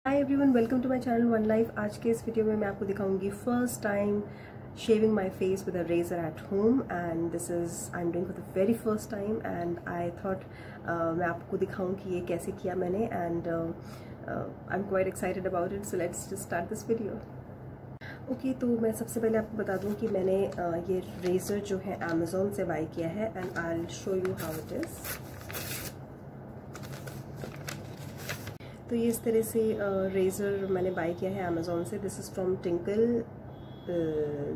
Hi everyone, welcome to my channel one life. आज के इस वीडियो में मैं आपको दिखाऊंगी first time shaving my face with a razor at home and this is I am doing for the very first time and I thought मैं आपको दिखाऊं कि ये कैसे किया मैंने and I am quite excited about it. So let's just start this video. Okay, तो मैं सबसे पहले आपको बता दूं कि मैंने ये रेज़र जो है अमेज़ॉन से बाय किया है and I will show you how it is. तो ये इस तरह से रेज़र मैंने बाय किया है अमेज़ॉन से। This is from Tinkle,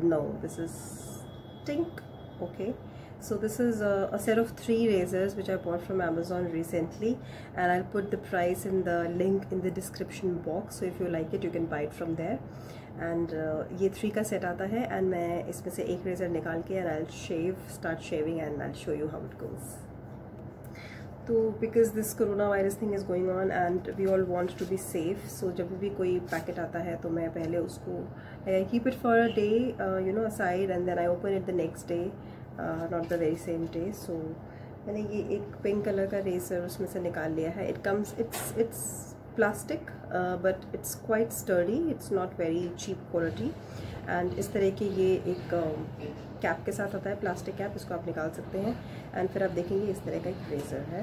no this is Tink. Okay, so this is a set of 3 razors which I bought from Amazon recently and I'll put the price in the link in the description box, so if you like it you can buy it from there and ये 3 का set आता है and मैं इसमें से एक razor निकाल के and I'll start shaving and I'll show you how it goes. तो because this corona virus thing is going on and we all want to be safe, so जब भी कोई पैकेट आता है तो मैं पहले उसको I keep it for a day you know aside and then I open it the next day, not the very same day. So मैंने ये एक पिंक कलर का रेजर उसमें से निकाल लिया है। It's plastic but it's quite sturdy, it's not very cheap quality and इस तरह के ये एक कैप के साथ आता है, प्लास्टिक कैप, इसको आप निकाल सकते हैं एंड फिर आप देखेंगे इस तरह का एक रेज़र है।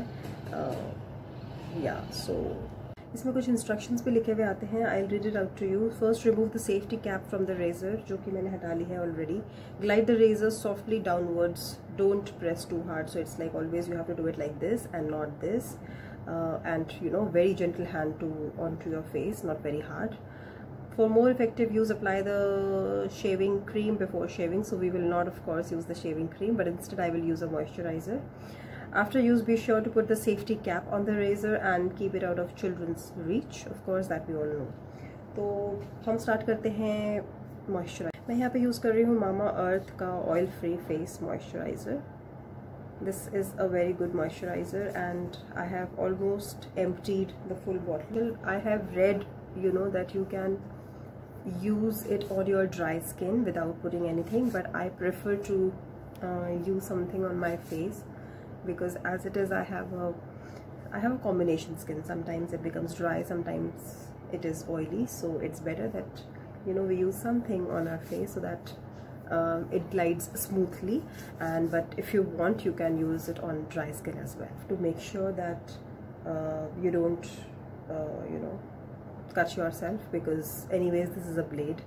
सो इसमें कुछ इंस्ट्रक्शंस भी लिखे हुए आते हैं। I read it out to you. First, remove the safety cap from the razor, जो कि मैंने हटा ली है already. Glide the razor softly downwards, don't press too hard, so it's like always you have to do it like this and not this and you know very gentle hand onto your face, not very hard. For more effective use, apply the shaving cream before shaving. So we will not of course use the shaving cream, but instead I will use a moisturizer. After use, be sure to put the safety cap on the razor and keep it out of children's reach, of course that we all know. तो हम start करते हैं moisturiser. मैं यहाँ पे use कर रही हूँ मामा अर्थ का oil free face moisturiser. This is a very good moisturizer and I have almost emptied the full bottle. I have read, you know, that you can use it on your dry skin without putting anything, but I prefer to use something on my face because as it is I have a combination skin. Sometimes it becomes dry, sometimes it is oily, so it's better that you know we use something on our face so that it glides smoothly. But if you want you can use it on dry skin as well to make sure that you don't you know cut yourself, because anyways this is a blade,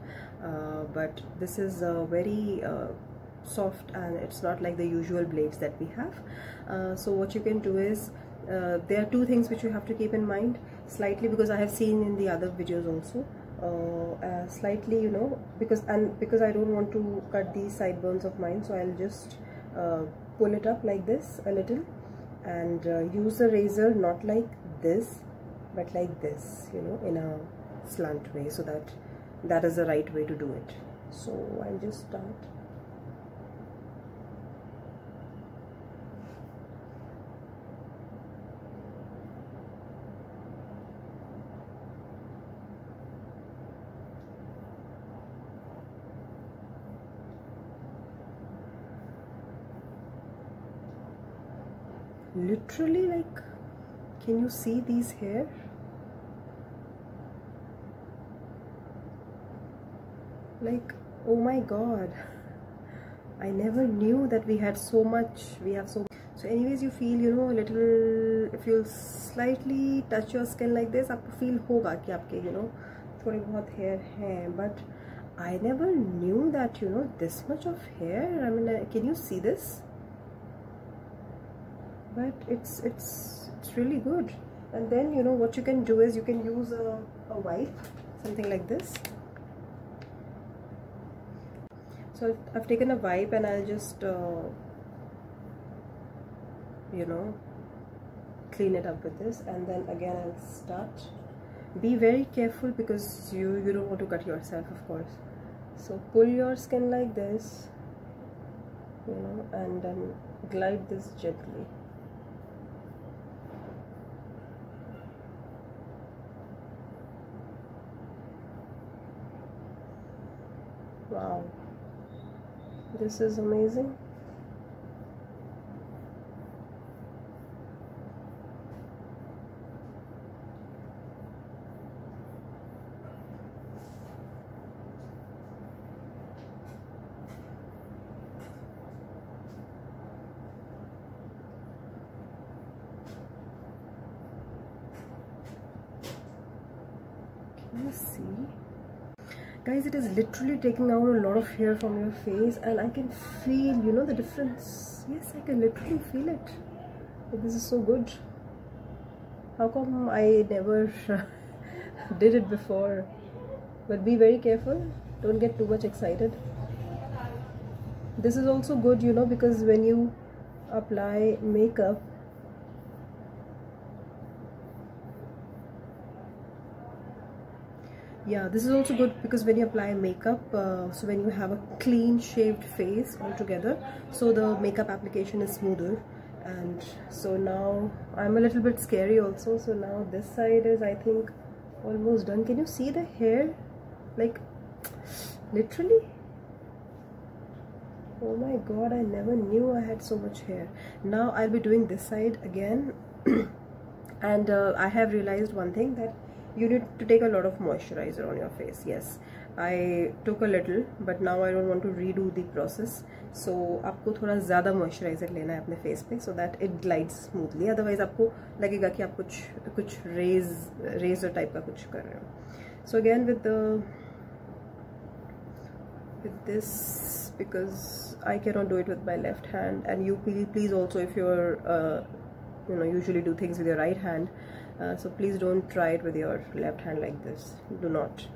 but this is very soft and it's not like the usual blades that we have. So what you can do is there are 2 things which you have to keep in mind slightly, because I have seen in the other videos also. Slightly, you know, because I don't want to cut these sideburns of mine, so I'll just pull it up like this a little and use the razor not like this but like this, you know, in a slant way, so that is the right way to do it. So I'll just start. Literally, like, can you see these hair? Like, oh my god, I never knew that we have so much. So anyways, you feel, you know, a little, if you slightly touch your skin like this, आपको feel होगा कि आपके, you know, थोड़े बहुत hair हैं, but I never knew that, you know, this much of hair. I mean, can you see this? But it's really good. And then, you know, what you can do is you can use a wipe, something like this. So I've taken a wipe and I'll just you know clean it up with this, and then again I'll start. Be very careful because you don't want to cut yourself, of course. So pull your skin like this, you know, and then glide this gently. Wow, this is amazing. You see, guys, it is literally taking out a lot of hair from your face, and I can feel, you know, the difference. Yes, I can literally feel it. This is so good. How come I never did it before? But be very careful, don't get too much excited. This is also good, you know, because when you apply makeup, yeah, this is also good because when you apply makeup, so when you have a clean shaved face altogether, so the makeup application is smoother. And so now I'm a little bit scary also. So now this side is, I think, almost done. Can you see the hair? Like, literally. Oh my god, I never knew I had so much hair. Now I'll be doing this side again. And I have realized one thing, that you need to take a lot of moisturizer on your face. Yes, I took a little, but now I don't want to redo the process. So आपको थोड़ा ज़्यादा moisturizer लेना है अपने face पे, so that it glides smoothly. Otherwise आपको लगेगा कि आप कुछ razor type का कुछ कर रहे हो. So again with this, because I cannot do it with my left hand, and you please also, if you're you know, usually do things with your right hand, so please don't try it with your left hand like this. Do not.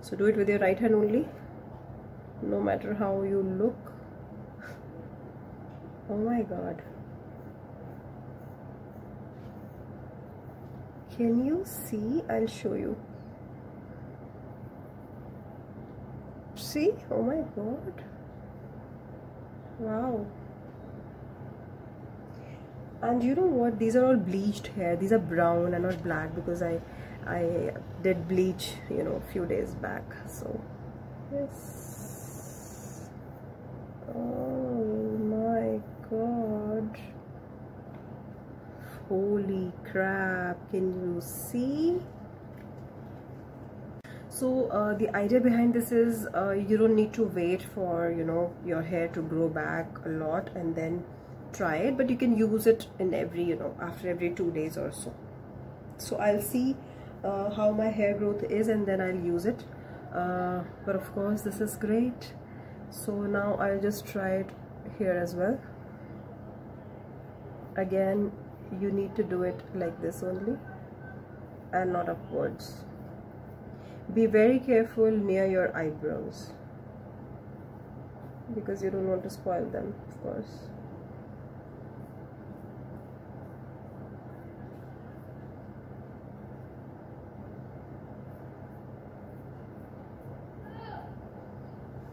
So do it with your right hand only, no matter how you look. Oh my god, can you see? I'll show you. See? Oh my god, wow. And you know what, these are all bleached hair. These are brown and not black, because I did bleach, you know, a few days back. So yes. Oh my god, holy crap, can you see? So the idea behind this is you don't need to wait for, you know, your hair to grow back a lot and then try it, but you can use it in every, you know, after every 2 days or so. So I'll see how my hair growth is, and then I'll use it. But of course this is great. So now I'll just try it here as well. Again, you need to do it like this only and not upwards. Be very careful near your eyebrows, because you don't want to spoil them, of course.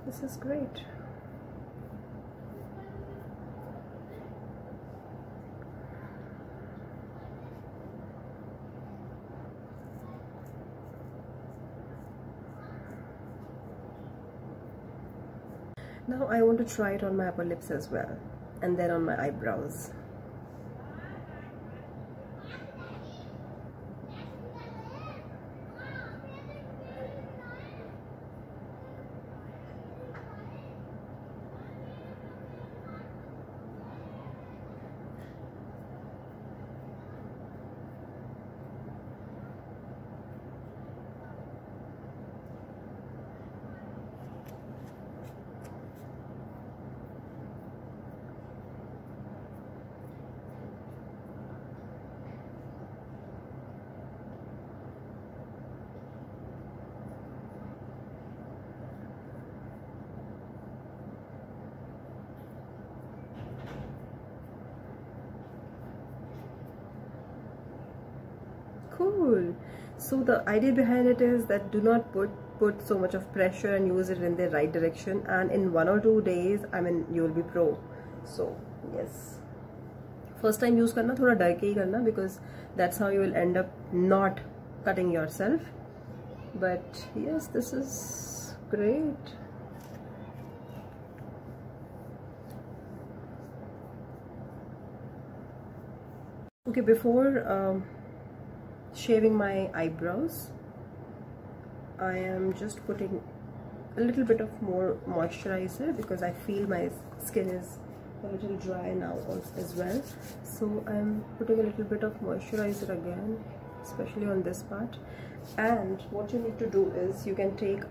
This is great. Now I want to try it on my upper lips as well, and then on my eyebrows. Cool. So the idea behind it is that do not put so much of pressure and use it in the right direction, and in 1 or 2 days, I mean, you will be pro. So yes, first time use karna thoda dar ke hi karna, because that's how you will end up not cutting yourself. But yes, this is great. Okay, before shaving my eyebrows, I am just putting a little bit of more moisturizer, because I feel my skin is a little dry now as well. So I'm putting a little bit of moisturizer again, especially on this part. And what you need to do is you can take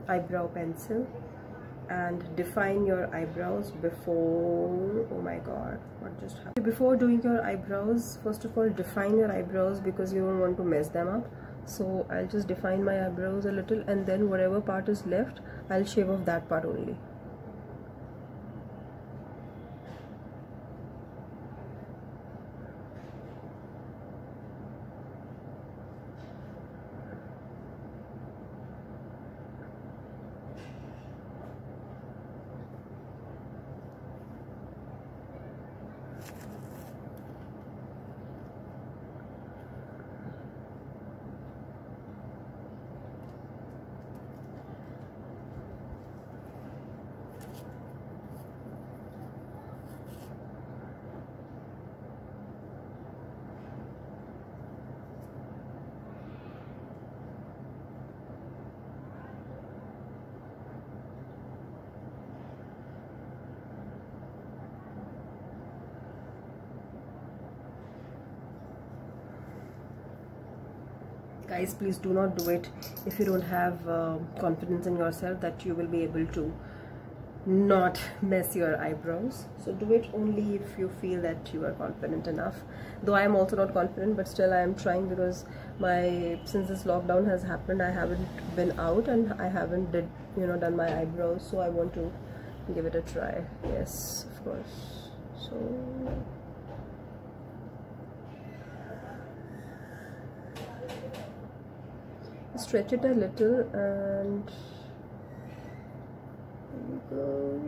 eyebrow pencil and define your eyebrows before, oh my god, what just happened? Before doing your eyebrows, first of all define your eyebrows because you don't want to mess them up. So I'll just define my eyebrows a little, and then whatever part is left I'll shave off that part only. Guys, please do not do it if you don't have confidence in yourself that you will be able to not mess your eyebrows. So do it only if you feel that you are confident enough. Though I am also not confident, but still I am trying, because since this lockdown has happened, I haven't been out and I haven't done my eyebrows, so I want to give it a try. Yes, of course. So stretch it a little, and there we go.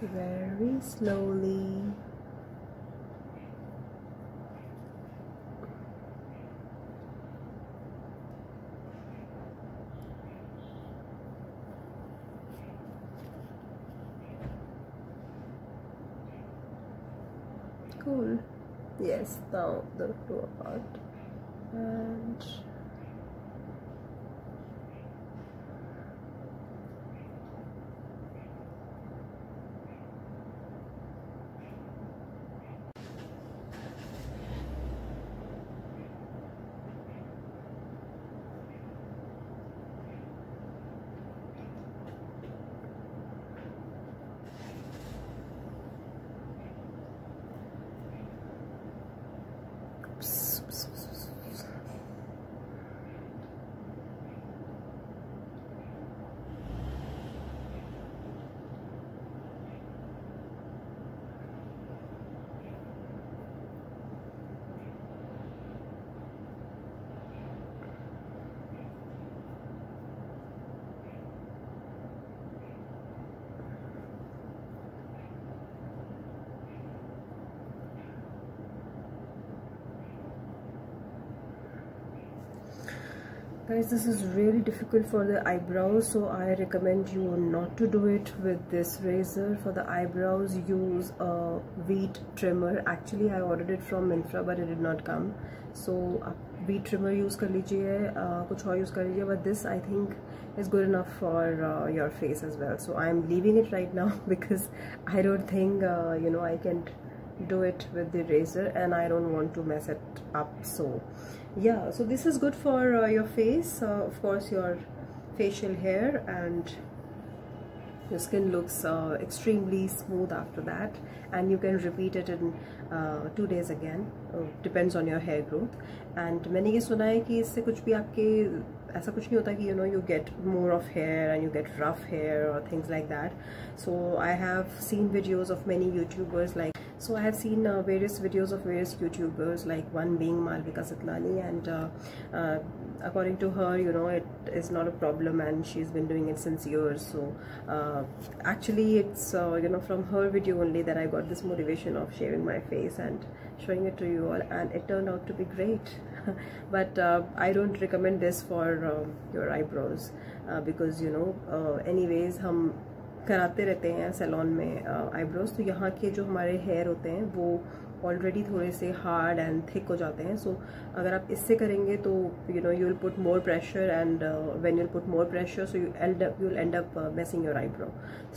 Very slowly. Cool. Yes, now the lower part, and guys, this is really difficult for the eyebrows, so I recommend you not to do it with this razor. For the eyebrows, use a wheat trimmer. Actually I ordered it from Myntra, but it did not come, so wheat trimmer use kar lijiye, kuch aur use kar lijiye, but this I think is good enough for your face as well. So I'm leaving it right now because I don't think I can do it with the razor, and I don't want to mess it up. So yeah, so this is good for your face, of course your facial hair, and your skin looks extremely smooth after that, and you can repeat it in 2 days again. Depends on your hair growth. And मैंने ये सुना है कि इससे कुछ भी आपके ऐसा कुछ नहीं होता कि you get more of hair and you get rough hair or things like that. So I have seen videos of many YouTubers, like I have seen various videos of various YouTubers, like one being Malvika Sitlani, and according to her, it is not a problem, and she's been doing it since years. So actually it's from her video only that I got this motivation of shaving my face and showing it to you all, and it turned out to be great. But I don't recommend this for your eyebrows, because anyways कराते रहते हैं salon में eyebrows, तो यहाँ के जो हमारे hair होते हैं वो ऑलरेडी थोड़े से हार्ड एंड थिक हो जाते हैं. सो अगर आप इससे करेंगे तो you will put more pressure, and when you put more pressure so you'll end up messing your eyebrow.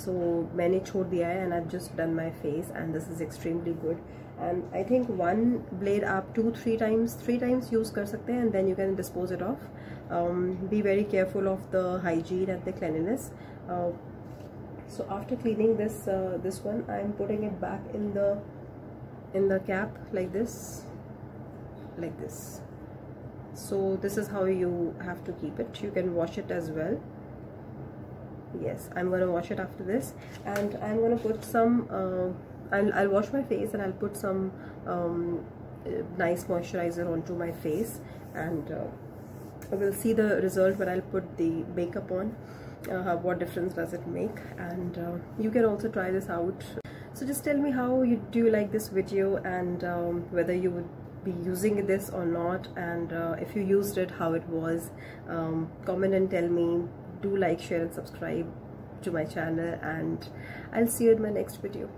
So मैंने छोड़ दिया है, and I've just done my face, and this is extremely good. And I think one blade आप 2-3 times use कर सकते हैं, and then you can dispose it off. Be very careful of the hygiene and the cleanliness. So after cleaning this one, I'm putting it back in the cap like this. So this is how you have to keep it. You can wash it as well. Yes, I'm gonna wash it after this, and I'm gonna put some I'll wash my face, and I'll put some nice moisturizer onto my face, and we'll see the result when I'll put the makeup on. What difference does it make? And you can also try this out. So just tell me how do you like this video, and whether you would be using this or not, and if you used it, how it was. Comment and tell me. Do like, share and subscribe to my channel, and I'll see you in my next video.